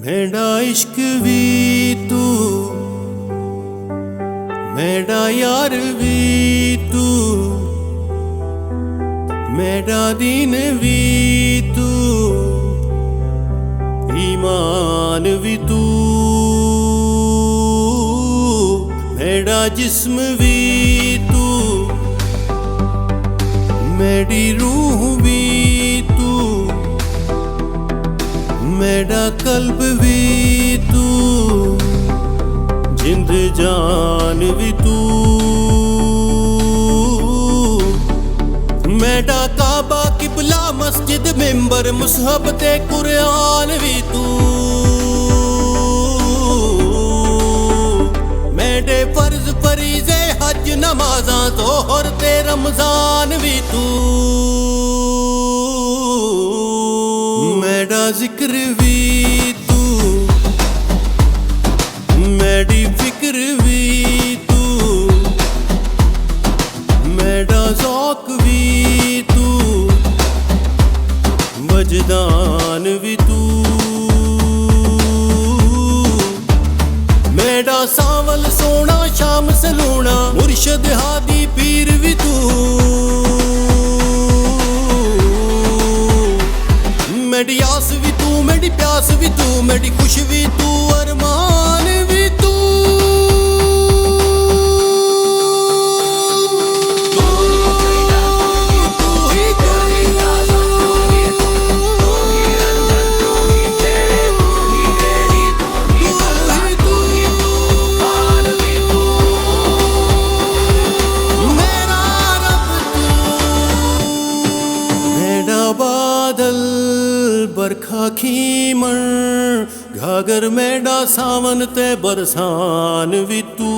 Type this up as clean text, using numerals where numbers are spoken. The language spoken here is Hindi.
मेरा इश्क भी तू, मेरा यार भी तू, मेरा दीन भी तू, ईमान भी तू, मेरा जिस्म भी तू, मेरी रूह भी तू, मेरा कल्ब भी तू, जिंद जान भी तू, मेरा काबा किबला मस्जिद मिंबर मुसहब ते कुरान भी तू, मेरे फर्ज फरीज़े हज नमाज़ां ज़ोहर ते रमज़ान भी तू, मेरा जिक्र भी तू, मेरी फिक्र भी तू, मेरा ज़ौक़ भी तू, वजदान भी तू, मेरा सावल सोना शाम सलूना मुर्शद हादी पीर भी तू, मेरी आस भी तू, मेरी प्यास भी तू, मेरी खुश भी तू, अरमान भी तू, बादल बरखा खीमण घागर मेरा सावन ते बरसान भी तू।